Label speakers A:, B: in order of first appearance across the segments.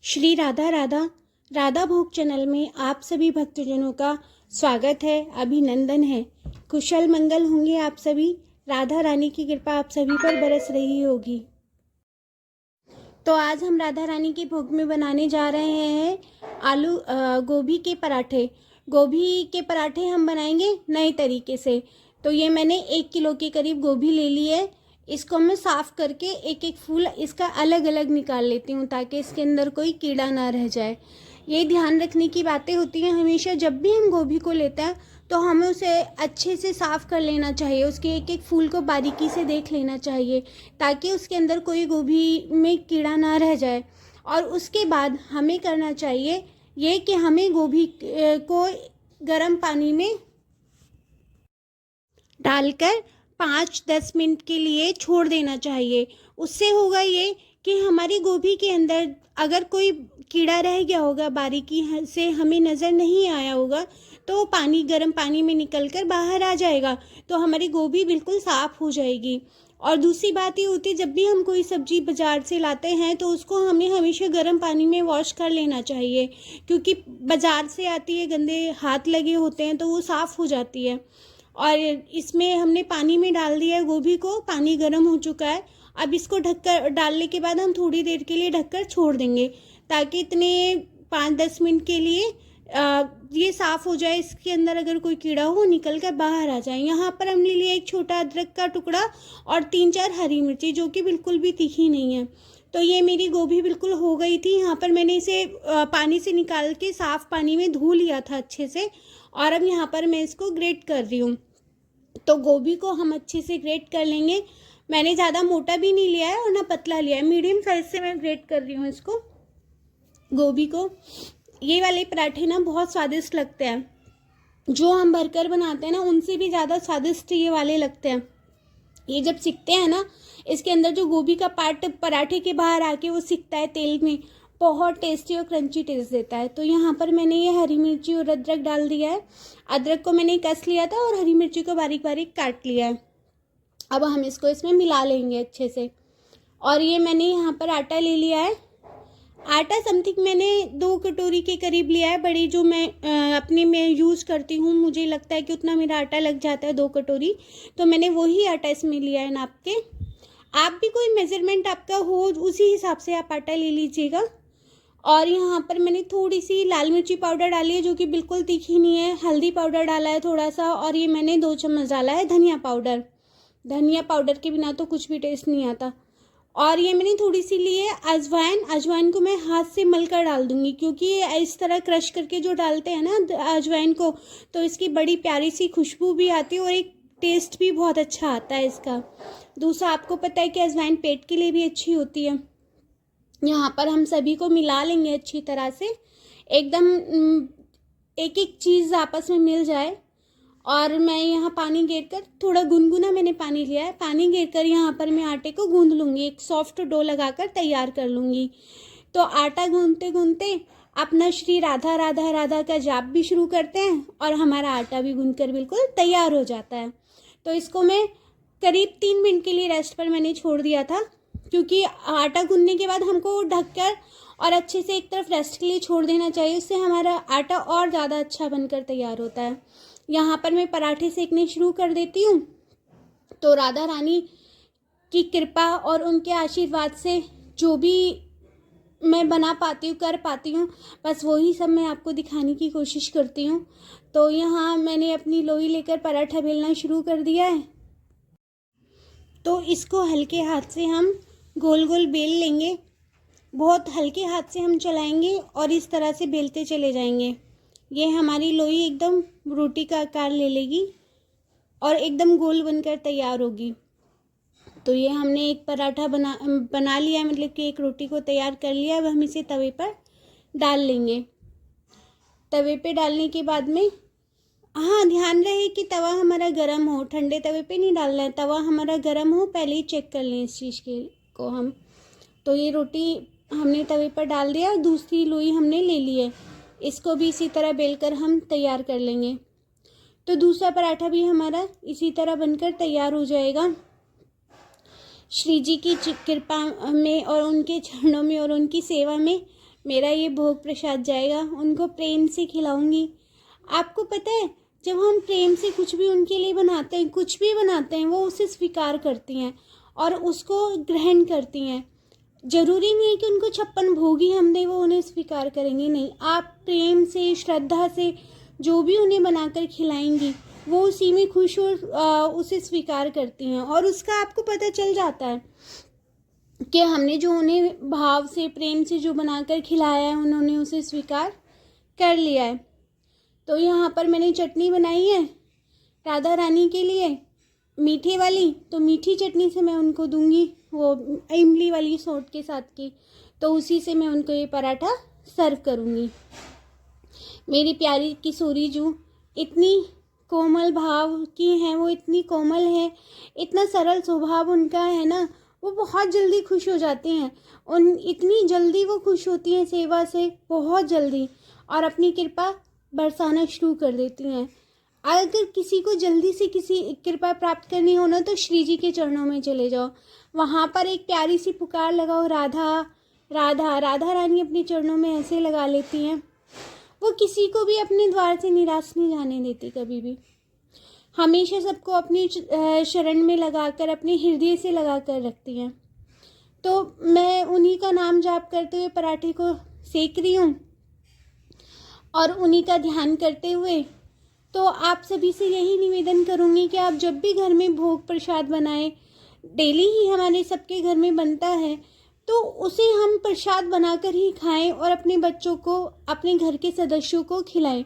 A: श्री राधा राधा राधा भोग चैनल में आप सभी भक्तजनों का स्वागत है, अभिनंदन है। कुशल मंगल होंगे आप सभी। राधा रानी की कृपा आप सभी पर बरस रही होगी। तो आज हम राधा रानी के भोग में बनाने जा रहे हैं गोभी के पराठे। गोभी के पराठे हम बनाएंगे नए तरीके से। तो ये मैंने 1 किलो के करीब गोभी ले ली है। इसको मैं साफ़ करके एक एक फूल इसका अलग अलग निकाल लेती हूँ ताकि इसके अंदर कोई कीड़ा ना रह जाए। ये ध्यान रखने की बातें होती हैं हमेशा जब भी हम गोभी को लेते हैं तो हमें उसे अच्छे से साफ़ कर लेना चाहिए। उसके एक एक फूल को बारीकी से देख लेना चाहिए ताकि उसके अंदर कोई गोभी में कीड़ा ना रह जाए। और उसके बाद हमें करना चाहिए ये कि हमें गोभी को गर्म पानी में डालकर 5-10 मिनट के लिए छोड़ देना चाहिए। उससे होगा ये कि हमारी गोभी के अंदर अगर कोई कीड़ा रह गया होगा बारीकी से हमें नज़र नहीं आया होगा तो गर्म पानी में निकलकर बाहर आ जाएगा, तो हमारी गोभी बिल्कुल साफ़ हो जाएगी। और दूसरी बात ये होती है जब भी हम कोई सब्ज़ी बाज़ार से लाते हैं तो उसको हमें हमेशा गर्म पानी में वॉश कर लेना चाहिए, क्योंकि बाज़ार से आती है गंदे हाथ लगे होते हैं तो वो साफ़ हो जाती है। और इसमें हमने पानी में डाल दिया है गोभी को, पानी गर्म हो चुका है। अब इसको ढककर डालने के बाद हम थोड़ी देर के लिए ढककर छोड़ देंगे ताकि इतने 5-10 मिनट के लिए ये साफ़ हो जाए। इसके अंदर अगर कोई कीड़ा हो निकल कर बाहर आ जाए। यहाँ पर हमने लिया एक छोटा अदरक का टुकड़ा और 3-4 हरी मिर्ची जो कि बिल्कुल भी तीखी नहीं है। तो ये मेरी गोभी बिल्कुल हो गई थी। यहाँ पर मैंने इसे पानी से निकाल के साफ़ पानी में धो लिया था अच्छे से, और अब यहाँ पर मैं इसको ग्रेट कर रही हूँ। तो गोभी को हम अच्छे से ग्रेट कर लेंगे। मैंने ज़्यादा मोटा भी नहीं लिया है और ना पतला लिया है, मीडियम साइज़ से मैं ग्रेट कर रही हूँ इसको, गोभी को। ये वाले पराठे ना बहुत स्वादिष्ट लगते हैं। जो हम भरकर बनाते हैं ना उनसे भी ज़्यादा स्वादिष्ट ये वाले लगते हैं। ये जब सिकते हैं ना, इसके अंदर जो गोभी का पार्ट पराठे के बाहर आके वो सिकता है तेल में, बहुत टेस्टी और क्रंची टेस्ट देता है। तो यहाँ पर मैंने ये हरी मिर्ची और अदरक डाल दिया है। अदरक को मैंने कस लिया था और हरी मिर्ची को बारीक बारीक काट लिया है। अब हम इसको इसमें मिला लेंगे अच्छे से। और ये मैंने यहाँ पर आटा ले लिया है। आटा समथिंग मैंने 2 कटोरी के करीब लिया है, बड़ी जो मैं अपने में यूज़ करती हूँ। मुझे लगता है कि उतना मेरा आटा लग जाता है 2 कटोरी, तो मैंने वही आटा इसमें लिया है नाप के। आप भी कोई मेज़रमेंट आपका हो उसी हिसाब से आप आटा ले लीजिएगा। और यहाँ पर मैंने थोड़ी सी लाल मिर्ची पाउडर डाली है जो कि बिल्कुल तीखी नहीं है। हल्दी पाउडर डाला है थोड़ा सा, और ये मैंने 2 चम्मच डाला है धनिया पाउडर। धनिया पाउडर के बिना तो कुछ भी टेस्ट नहीं आता। और ये मैंने थोड़ी सी ली है अजवाइन को मैं हाथ से मल कर डाल दूँगी, क्योंकि इस तरह क्रश करके जो डालते हैं ना अजवाइन को, तो इसकी बड़ी प्यारी सी खुशबू भी आती है और एक टेस्ट भी बहुत अच्छा आता है इसका। दूसरा, आपको पता है कि अजवाइन पेट के लिए भी अच्छी होती है। यहाँ पर हम सभी को मिला लेंगे अच्छी तरह से, एकदम एक एक चीज़ आपस में मिल जाए। और मैं यहाँ पानी घेर कर, थोड़ा गुनगुना मैंने पानी लिया है, पानी घेर कर यहाँ पर मैं आटे को गूंद लूँगी, एक सॉफ्ट डो लगाकर तैयार कर लूँगी। तो आटा गूंदते गूंदते अपना श्री राधा राधा राधा का जाप भी शुरू करते हैं और हमारा आटा भी गूंदकर बिल्कुल तैयार हो जाता है। तो इसको मैं करीब 3 मिनट के लिए रेस्ट पर मैंने छोड़ दिया था, क्योंकि आटा गूंदने के बाद हमको ढककर और अच्छे से एक तरफ रेस्ट के लिए छोड़ देना चाहिए। उससे हमारा आटा और ज़्यादा अच्छा बनकर तैयार होता है। यहाँ पर मैं पराठे सेकने शुरू कर देती हूँ। तो राधा रानी की कृपा और उनके आशीर्वाद से जो भी मैं बना पाती हूँ, कर पाती हूँ, बस वही सब मैं आपको दिखाने की कोशिश करती हूँ। तो यहाँ मैंने अपनी लोई लेकर पराठा बेलना शुरू कर दिया है। तो इसको हल्के हाथ से हम गोल गोल बेल लेंगे। बहुत हल्के हाथ से हम चलाएंगे और इस तरह से बेलते चले जाएंगे। ये हमारी लोई एकदम रोटी का आकार ले लेगी और एकदम गोल बनकर तैयार होगी। तो ये हमने एक पराठा बना लिया है, मतलब कि एक रोटी को तैयार कर लिया। अब हम इसे तवे पर डाल लेंगे। तवे पे डालने के बाद में हाँ, ध्यान रहे कि तवा हमारा गर्म हो, ठंडे तवे पे नहीं डालना है। तवा हमारा गर्म हो, पहले ही चेक कर लें इस चीज़ को हम। तो ये रोटी हमने तवे पर डाल दिया, दूसरी लोई हमने ले ली है। इसको भी इसी तरह बेलकर हम तैयार कर लेंगे। तो दूसरा पराठा भी हमारा इसी तरह बनकर तैयार हो जाएगा। श्री जी की कृपा में और उनके चरणों में और उनकी सेवा में मेरा ये भोग प्रसाद जाएगा, उनको प्रेम से खिलाऊंगी। आपको पता है, जब हम प्रेम से कुछ भी उनके लिए बनाते हैं, कुछ भी बनाते हैं, वो उसे स्वीकार करती हैं और उसको ग्रहण करती हैं। ज़रूरी नहीं है कि उनको 56 भोग ही हम दें वो उन्हें स्वीकार करेंगी, नहीं। आप प्रेम से, श्रद्धा से जो भी उन्हें बनाकर खिलाएंगी, वो उसी में खुश और उसे स्वीकार करती हैं। और उसका आपको पता चल जाता है कि हमने जो उन्हें भाव से, प्रेम से जो बनाकर खिलाया है, उन्होंने उसे स्वीकार कर लिया है। तो यहाँ पर मैंने चटनी बनाई है राधा रानी के लिए, मीठे वाली। तो मीठी चटनी से मैं उनको दूंगी, वो इमली वाली सोट के साथ की, तो उसी से मैं उनको ये पराठा सर्व करूँगी। मेरी प्यारी किशोरी जू इतनी कोमल भाव की हैं, वो इतनी कोमल है, इतना सरल स्वभाव उनका है ना, वो बहुत जल्दी खुश हो जाती हैं। इतनी जल्दी वो खुश होती हैं सेवा से, बहुत जल्दी, और अपनी कृपा बरसाना शुरू कर देती हैं। अगर किसी को जल्दी से किसी कृपा प्राप्त करनी हो ना, तो श्री जी के चरणों में चले जाओ, वहाँ पर एक प्यारी सी पुकार लगाओ, राधा राधा। राधा रानी अपने चरणों में ऐसे लगा लेती हैं। वो किसी को भी अपने द्वार से निराश नहीं जाने देती, कभी भी हमेशा सबको अपनी शरण में लगाकर, अपने हृदय से लगाकर रखती हैं। तो मैं उन्हीं का नाम जाप करते हुए पराठे को सेक रही हूँ और उन्हीं का ध्यान करते हुए। तो आप सभी से यही निवेदन करूँगी कि आप जब भी घर में भोग प्रसाद बनाएं, डेली ही हमारे सबके घर में बनता है, तो उसे हम प्रसाद बनाकर ही खाएं और अपने बच्चों को, अपने घर के सदस्यों को खिलाएं।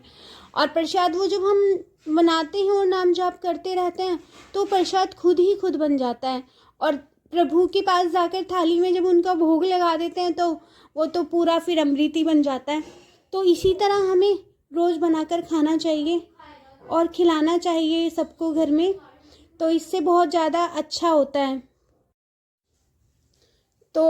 A: और प्रसाद वो जब हम बनाते हैं और नाम जाप करते रहते हैं, तो प्रसाद खुद ही खुद बन जाता है। और प्रभु के पास जाकर थाली में जब उनका भोग लगा देते हैं, तो वो तो पूरा फिर अमृत ही बन जाता है। तो इसी तरह हमें रोज़ बनाकर खाना चाहिए और खिलाना चाहिए सबको घर में, तो इससे बहुत ज़्यादा अच्छा होता है। तो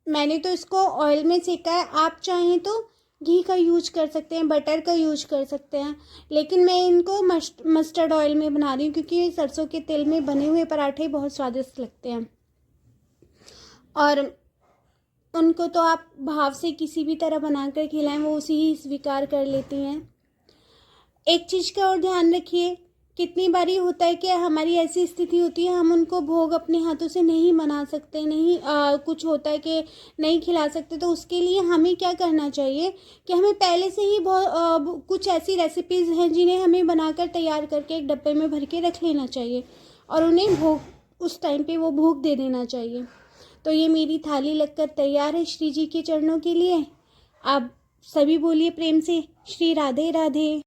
A: मैंने तो इसको ऑयल में सेका है, आप चाहें तो घी का यूज कर सकते हैं, बटर का यूज कर सकते हैं, लेकिन मैं इनको मस्टर्ड ऑयल में बना रही हूँ, क्योंकि सरसों के तेल में बने हुए पराठे बहुत स्वादिष्ट लगते हैं। और उनको तो आप भाव से किसी भी तरह बनाकर खिलाएं, वो उसी ही स्वीकार कर लेती हैं। एक चीज़ का और ध्यान रखिए, कितनी बारी होता है कि हमारी ऐसी स्थिति होती है, हम उनको भोग अपने हाथों से नहीं बना सकते, नहीं कुछ होता है कि नहीं खिला सकते, तो उसके लिए हमें क्या करना चाहिए कि हमें पहले से ही कुछ ऐसी रेसिपीज़ हैं जिन्हें हमें बनाकर तैयार करके एक डब्बे में भर के रख लेना चाहिए और उन्हें भोग उस टाइम पे वो भोग दे देना चाहिए। तो ये मेरी थाली लगकर तैयार है श्री जी के चरणों के लिए। आप सभी बोलिए प्रेम से, श्री राधे राधे।